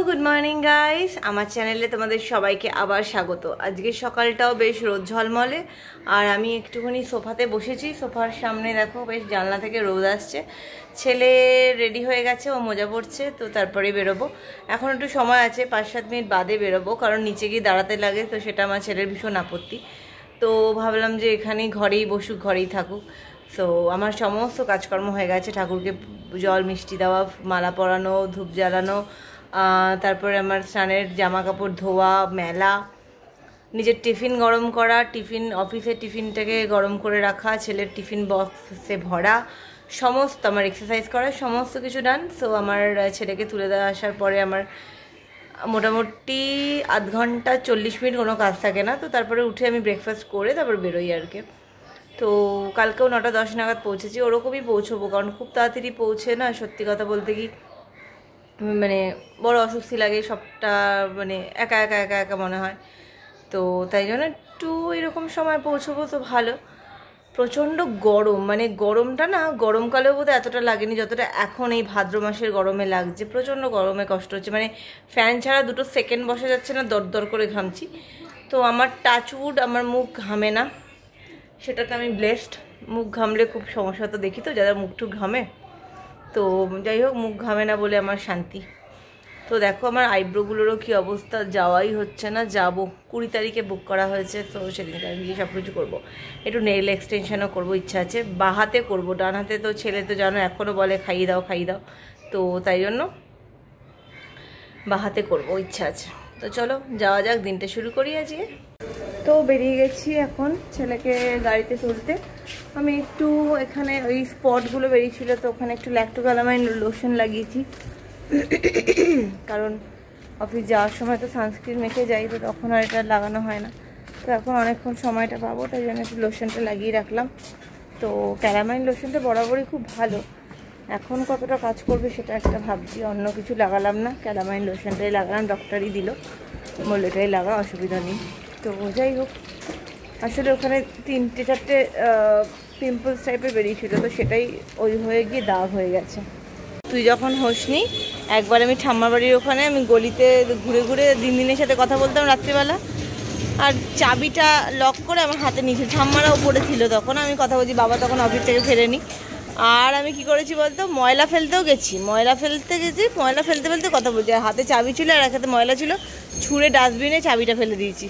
Good morning guys, আমার চ্যানেলে তোমাদের সবাইকে আবার স্বাগত। আজকে সকালটাও বেশ রোদ ঝলমলে, আর আমি একটুখানি সোফাতে বসেছি। সোফার সামনে দেখো বেশ জানলা থেকে রোদ আসছে। ছেলে রেডি হয়ে গেছে, ও মোজা পড়ছে, তো তারপরে বেরোবো। এখন একটু সময় আছে, 5-7 মিনিট বাদে বেরোবো, কারণ নিচে গিয়ে দাঁড়াতে লাগে, তো সেটা আমার ছেলের ভীষণ আপত্তি। তো ভাবলাম যে এখানেই ঘরেই বসুক, ঘরেই থাকুক। তো আমার সমস্ত কাজকর্ম হয়ে গেছে, ঠাকুরকে জল মিষ্টি দেওয়া, মালা পরানো, ধূপ জ্বালানো, তারপরে আমার স্নানের জামা কাপড় ধোয়া, মেলা, নিজের টিফিন গরম করা, অফিসের টিফিনটাকে গরম করে রাখা, ছেলের টিফিন বক্সে ভরা, সমস্ত আমার এক্সারসাইজ করা, সমস্ত কিছু ডান। সো আমার ছেলেকে তুলে দেওয়া আসার পরে আমার মোটামুটি আধ ঘন্টা 40 মিনিট কোনো কাজ থাকে না। তো তারপরে উঠে আমি ব্রেকফাস্ট করে তারপর বেরোই আর কি। তো কালকেও 9:10 নাগাদ পৌঁছেছি, ওরকমই পৌঁছবো, কারণ খুব তাড়াতাড়ি পৌঁছে না, সত্যি কথা বলতে কি মানে বড় অস্বস্তি লাগে, সবটা মানে একা একা একা একা মনে হয়। তো তাই জন্য একটু এরকম সময় পৌঁছবো তো ভালো। প্রচণ্ড গরম, মানে গরমটা না গরমকালেও বোধহয় এতটা লাগেনি যতটা এখন এই ভাদ্র মাসের গরমে লাগছে। প্রচণ্ড গরমে কষ্ট হচ্ছে, মানে ফ্যান ছাড়া 2 সেকেন্ড বসা যাচ্ছে না, দরদর করে ঘামছি। তো আমার টাচউড আমার মুখ ঘামে না, সেটাতে আমি ব্লেসড। মুখ ঘামলে খুব সমস্যা তো দেখি, তো যারা মুখটুক ঘামে, তো যাই হোক মুখ ঘামে না বলে আমার শান্তি। তো দেখো আমার আইব্রোগুলোরও কী অবস্থা, যাওয়াই হচ্ছে না। যাব 20 তারিখে বুক করা হয়েছে, তো সেদিনকে আমি গিয়ে সব কিছু করবো। একটু নেইল এক্সটেনশনও করবো, ইচ্ছা আছে। বাঁ হাতে করবো, ডান হাতে তো ছেলে তো জানো এখনও বলে খাইয়ে দাও খাইয়ে দাও, তো তাই জন্য বাঁ হাতে করবো, ইচ্ছা আছে। তো চলো যাওয়া যাক, দিনটা শুরু করি আজকে। তো বেরিয়ে গেছি এখন ছেলেকে গাড়িতে তুলতে। আমি একটু এখানে ওই স্পটগুলো বেরিয়েছিল, তো ওখানে একটু ল্যাক্টোক্যালামাইন লোশন লাগিয়েছি, কারণ অফিস যাওয়ার সময় তো সানস্ক্রিন মেখে যাই, তো তখন আর এটা লাগানো হয় না। তো এখন অনেকক্ষণ সময়টা পাবো, তাই জন্য একটু লোশনটা লাগিয়ে রাখলাম। তো ক্যালামাইন লোশনটা বরাবরই খুব ভালো, এখন কতটা কাজ করবে সেটা একটা ভাবছি। অন্য কিছু লাগালাম না, ক্যালামাইন লোশনটাই লাগালাম, ডক্টরই দিল, বললো এটাই লাগা, অসুবিধা নেই। তো যাই হোক, আসলে ওখানে 3-4টে পিম্পলস টাইপের বেরিয়েছিল, তো সেটাই ওই হয়ে গিয়ে দাগ হয়ে গেছে। তুই যখন হোসনি, একবার আমি ঠাম্মার বাড়ির ওখানে আমি গলিতে ঘুরে ঘুরে দিনের সাথে কথা বলতাম রাত্রিবেলা, আর চাবিটা লক করে আমার হাতে নিয়েছিল, ঠাম্মারাও পড়েছিল তখন, আমি কথা বলছি, বাবা তখন অফিস থেকে ফেরেনি। আর আমি কি করেছি বলতো, ময়লা ফেলতে ফেলতে কথা বলছি, আর হাতে চাবি ছিল আর এক হাতে ময়লা ছিল, ছুঁড়ে ডাস্টবিনে চাবিটা ফেলে দিয়েছি।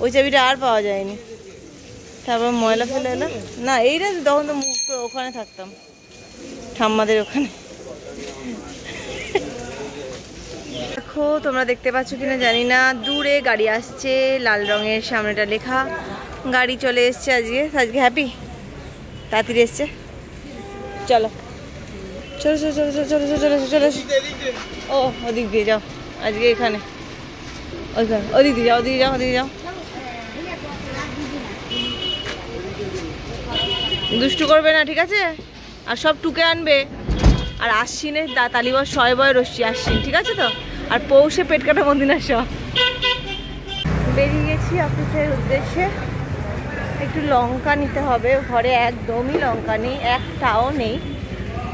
ওই চাবিটা আর পাওয়া যায়নি। তারপর ময়লা ফেলে এলো না, এইটা তখন তো মুখ তো ওখানে থাকতাম, ঠাম্মাদের ওখানে। দেখো তোমরা দেখতে পাচ্ছ কিনা জানি না, দূরে গাড়ি আসছে, লাল রঙের, সামনেটা লেখা, গাড়ি চলে এসছে। আজকে হ্যাপি, তাড়াতাড়ি এসছে। চলো চলো চলো চলো চলো চলো চলো চলো। ও ওদিক দিয়ে যাও, আজকে এখানে ওদিক দিয়ে যাও, ওদিকে যাও, ওদিকে যাও। দুষ্টু করবে না, ঠিক আছে? আর সব টুকে আনবে। আর আশ্বিনে তালিবাস 6 বয় রশ্মি, আশ্বিন, ঠিক আছে তো? আর পৌষে পেট কাটা মন্দিনা সব। বেরিয়ে গেছি অফিসের উদ্দেশ্যে। একটু লঙ্কা নিতে হবে, ঘরে একদমই লঙ্কা নেই, একটাও নেই,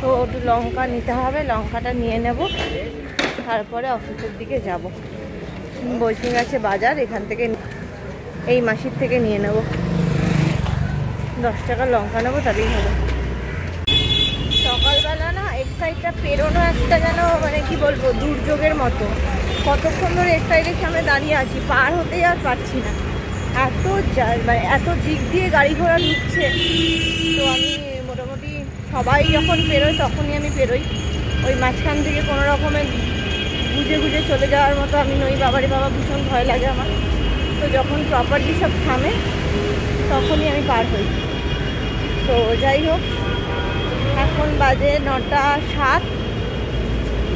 তো একটু লঙ্কা নিতে হবে। লঙ্কাটা নিয়ে নেব, তারপরে অফিসের দিকে যাব। বসে গেছে বাজার, এখান থেকে এই মাসির থেকে নিয়ে নেব। 10 টাকার লঙ্কা নেবো, তাহলেই হবে। সকালবেলা না এক সাইডটা পেরোনো একটা যেন মানে কি বলবো, দুর্যোগের মতো। কতক্ষণ ধরে এক সাইডের সামনে দাঁড়িয়ে আছি, পার হতেই আর পারছি না, এত মানে এত দিক দিয়ে গাড়ি ঘোড়া ঢুকছে। তো আমি মোটামুটি সবাই যখন পেরোয় তখনই আমি পেরোই, ওই মাঝখান থেকে কোনো রকমের গুজে গুজে চলে যাওয়ার মতো আমি নই। বাবারে বাবা, ভীষণ ভয় লাগে আমার। তো যখন প্রপারলি সব থামে তখনই আমি পার হই। তো যাই হোক, এখন বাজে 9:07।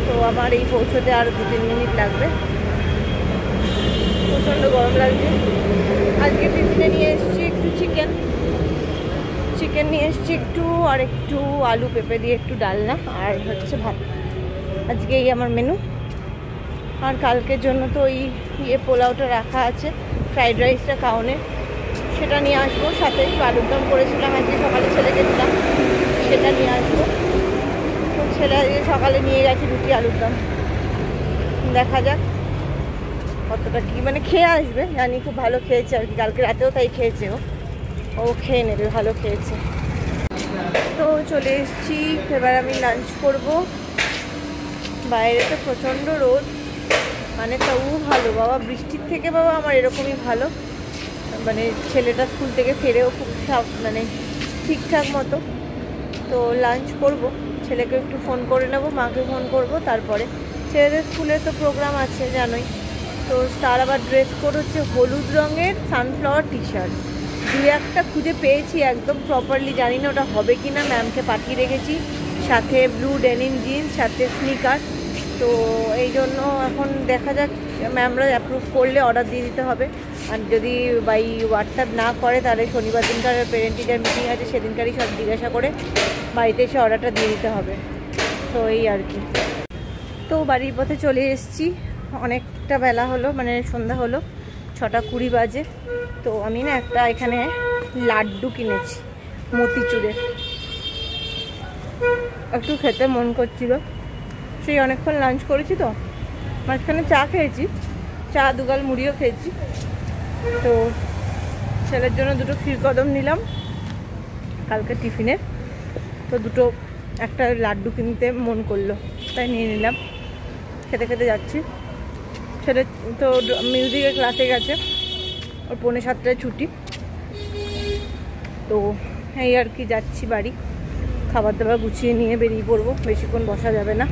তো আমার এই পৌঁছতে আরও 2-3 মিনিট লাগবে। প্রচণ্ড গরম লাগছে। আজকে টিফিনে নিয়ে এসেছি একটু চিকেন নিয়ে এসেছি একটু, আর একটু আলু পেঁপে দিয়ে একটু ডালনা, আর হচ্ছে ভাত। আজকে এই আমার মেনু। আর কালকের জন্য তো ওই পোলাওটা রাখা আছে, ফ্রাইড রাইসটা কাউনে, সেটা নিয়ে আসবো। সাথে একটু আলুর দম করেছিলাম আজকে সকালে, ছেলেকে দিলাম, সেটা নিয়ে আসবো। তো ছেলে সকালে নিয়ে গেছে রুটি আলুর দম, দেখা যাক কতটা কি মানে খেয়ে আসবে, জানি খুব ভালো খেয়েছে আর কি, কালকে রাতেও তাই খেয়েছে, ও খেয়ে নেবে, ভালো খেয়েছে। তো চলে এসেছি, এবার আমি লাঞ্চ করব। বাইরে তো প্রচণ্ড রোদ, মানে তাও ভালো বাবা, বৃষ্টির থেকে বাবা আমার এরকমই ভালো, মানে ছেলেটা স্কুল থেকে ফেরেও খুব মানে ঠিকঠাক মতো। তো লাঞ্চ করব, ছেলেকে একটু ফোন করে নেব, মাকে ফোন করব, তারপরে ছেলেদের স্কুলে তো প্রোগ্রাম আছে জানোই। তো তার আবার ড্রেস কোড হচ্ছে হলুদ রঙের সানফ্লাওয়ার টি শার্ট, দু একটা খুঁজে পেয়েছি, একদম প্রপারলি জানি না ওটা হবে কি না, ম্যামকে পাঠিয়ে রেখেছি, সাথে ব্লু ডেনিম জিন্স, সাথে স্নিকার। তো এই জন্য এখন দেখা যাক, ম্যামরা অ্যাপ্রুভ করলে অর্ডার দিয়ে দিতে হবে, আর যদি বাই হোয়াটসঅ্যাপ না করে তাহলে শনিবার দিনকার পেরেন্ট টিচার মিটিং আছে, সেদিনকারই সব জিজ্ঞাসা করে বাড়িতে এসে অর্ডারটা দিয়ে দিতে হবে। তো এই আর কি। তো বাড়ির পথে চলে এসেছি, অনেকটা বেলা হলো, মানে সন্ধ্যা হলো, 6:20 বাজে। তো আমি না একটা এখানে লাড্ডু কিনেছি মতিচুরের, একটু খেতে মন করছিল, সেই অনেকক্ষণ লাঞ্চ করেছি, তো মাঝখানে চা খেয়েছি, চা দুগাল মুড়িও খেয়েছি। তো ছেলের জন্য দুটো ক্ষীরকদম নিলাম কালকে টিফিনের, তো দুটো একটা লাড্ডু কিনতে মন করলো তাই নিয়ে নিলাম, খেতে খেতে যাচ্ছি। ছেলে তো মিউজিকের ক্লাসে গেছে, ওর 6:45 ছুটি। তো এই আর কি, যাচ্ছি বাড়ি, খাবার দাবার গুছিয়ে নিয়ে বেরিয়ে পড়বো, বেশিক্ষণ বসা যাবে না।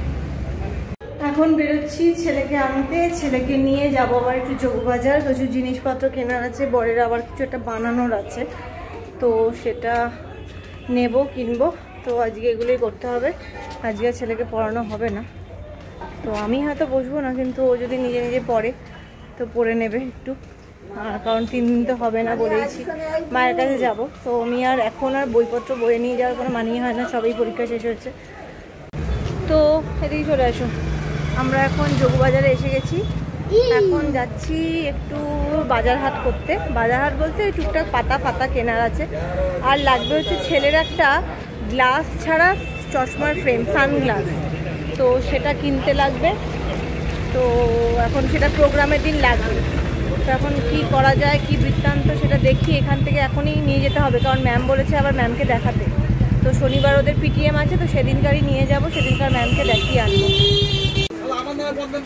এখন বেরোচ্ছি ছেলেকে আনতে, ছেলেকে নিয়ে যাবো আবার একটু চৌবাজার, প্রচুর জিনিসপত্র কেনার আছে, বরের আবার কিছু একটা বানানোর আছে, তো সেটা নেব, কিনবো। তো আজকে এগুলোই করতে হবে, আজকে ছেলেকে পড়ানো হবে না, তো আমি হয়তো বসবো না, কিন্তু ও যদি নিজে নিজে পড়ে তো পড়ে নেবে একটু, কারণ 3 দিন তো হবে না বলেইছি, মায়ের কাছে যাব। তো আমি আর এখন আর বইপত্র বয়ে নিয়ে যাওয়ার কোনো মানিয়ে হয় না, সবই পরীক্ষা শেষ হয়েছে। তো এদিকে চলে আসো, আমরা এখন যোগবাজারে এসে গেছি, এখন যাচ্ছি একটু বাজার হাট করতে, বাজার হাট বলতে ওই টুকটাক পাতা কেনার আছে, আর লাগবে হচ্ছে ছেলের একটা গ্লাস ছাড়া চশমার ফ্রেম, সানগ্লাস, তো সেটা কিনতে লাগবে। তো এখন সেটা প্রোগ্রামের দিন লাগবে, তো এখন কী করা যায়, কি বৃত্তান্ত সেটা দেখি, এখান থেকে এখনই নিয়ে যেতে হবে, কারণ ম্যাম বলেছে আবার ম্যামকে দেখাতে, তো শনিবার ওদের পিটিএম আছে, তো সেদিনকারই নিয়ে যাব, সেদিনকার ম্যামকে দেখিয়ে আনবো।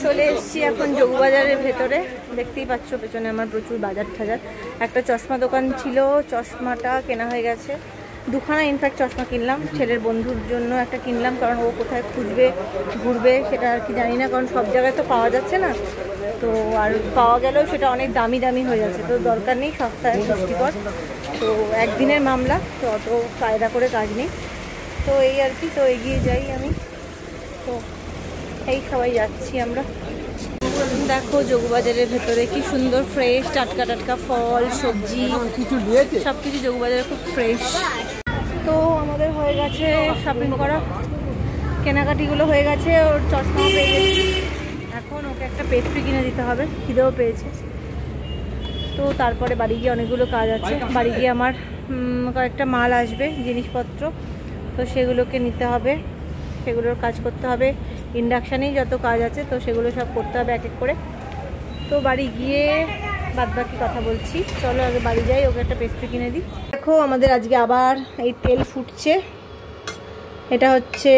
চলে এসেছি এখন যোগবাজারের ভেতরে, দেখতেই পাচ্ছ পেছনে আমার প্রচুর বাজার টাজার। একটা চশমা দোকান ছিল, চশমাটা কেনা হয়ে গেছে, দুখানা ইনফ্যাক্ট চশমা কিনলাম, ছেলের বন্ধুর জন্য একটা কিনলাম, কারণ ও কোথায় খুঁজবে ঘুরবে সেটা আর কি জানি না, কারণ সব জায়গায় তো পাওয়া যাচ্ছে না, তো আর পাওয়া গেলেও সেটা অনেক দামি হয়ে যাচ্ছে, তো দরকার নেই, সস্তায় পুষ্টিকর, তো একদিনের মামলা, তো অত কায়দা করে কাজ নেই। তো এই আর কি, তো এগিয়ে যাই আমি, তো এই সবাই যাচ্ছি আমরা। দেখো যোগবাজারের ভেতরে কি সুন্দর ফ্রেশ টাটকা ফল সবজি সব কিছু যোগবাজারে খুব ফ্রেশ। তো আমাদের হয়ে গেছে শপিং করা, কেনাকাটিগুলো হয়ে গেছে, ওর চশমা পেয়ে গেছি, এখন ওকে একটা পেস্ট্রি কিনে দিতে হবে, খিদেও পেয়েছে। তো তারপরে বাড়ি গিয়ে অনেকগুলো কাজ আছে, বাড়ি গিয়ে আমার কয়েকটা মাল আসবে জিনিসপত্র, তো সেগুলোকে নিতে হবে, সেগুলোর কাজ করতে হবে, ইন্ডাকশানেই যত কাজ আছে তো সেগুলো সব করতে হবে এক এক করে। তো বাড়ি গিয়ে বাদবাকি কথা বলছি, চলো আগে বাড়ি যাই, ওকে একটা পেস্ট্রি কিনে দিই। দেখো আমাদের আজকে আবার এই তেল ফুটছে, এটা হচ্ছে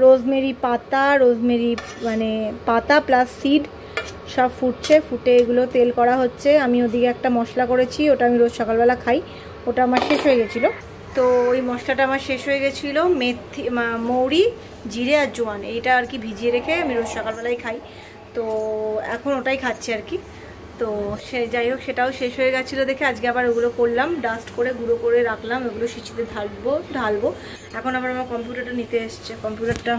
রোজমেরি পাতা, রোজমেরি মানে পাতা প্লাস সিড সব ফুটছে, ফুটে এগুলো তেল করা হচ্ছে। আমি ওদিকে একটা মশলা করেছি, ওটা আমি রোজ সকালবেলা খাই, ওটা আমার শেষ হয়ে গেছিলো, তো ওই মশলাটা আমার শেষ হয়ে গেছিলো, মেথি মৌরি জিরে আর জোয়ান এইটা আর কি ভিজিয়ে রেখে আমি রোজ সকালবেলায় খাই, তো এখন ওটাই খাচ্ছি আর কি। তো সে যাই হোক, সেটাও শেষ হয়ে গেছিলো দেখে আজকে আবার ওগুলো করলাম, ডাস্ট করে গুঁড়ো করে রাখলাম, ওগুলো সিঁচিতে ঢালবো। এখন আবার আমার কম্পিউটারটা নিতে এসছে, কম্পিউটারটা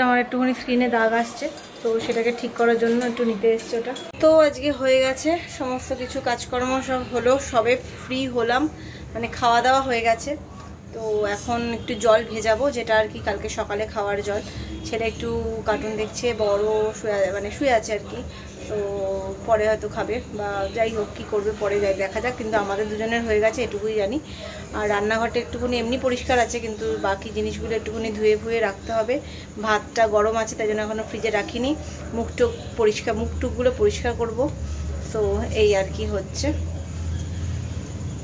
আমার একটুখানি স্ক্রিনে দাগ আসছে, তো সেটাকে ঠিক করার জন্য একটু নিতে এসছে ওটা। তো আজকে হয়ে গেছে সমস্ত কিছু কাজকর্ম, সব হলো, সবে ফ্রি হলাম, মানে খাওয়া দাওয়া হয়ে গেছে। তো এখন একটু জল ভেজাবো, যেটা আর কি কালকে সকালে খাওয়ার জল। ছেলে একটু কার্টুন দেখছে, বড় শুয়ে আছে আর কি, তো পরে হয়তো খাবে বা যাই হোক কী করবে পরে যাই দেখা যাক, কিন্তু আমাদের দুজনের হয়ে গেছে এটুকুই জানি। আর রান্নাঘরটা একটুখানি এমনি পরিষ্কার আছে, কিন্তু বাকি জিনিসগুলো একটুখানি ধুয়ে ফুয়ে রাখতে হবে। ভাতটা গরম আছে তাই জন্য এখনও ফ্রিজে রাখিনি, মুখটুকগুলো পরিষ্কার করব। তো এই আর কি হচ্ছে।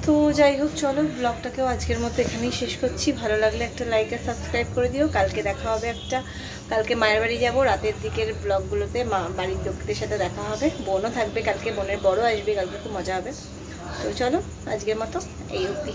তো যাই হোক চলো ব্লগটাকেও আজকের মতো এখানেই শেষ করছি। ভালো লাগলে একটা লাইক আর সাবস্ক্রাইব করে দিও। কালকে দেখা হবে কালকে মায়ের বাড়ি যাব, রাতের দিকের ব্লগগুলোতে বাড়ির লোকদের সাথে দেখা হবে। বোনও থাকবে কালকে, বোনের বড় আসবে কালকে, খুব মজা হবে। তো চলো আজকের মতো এই অবধি।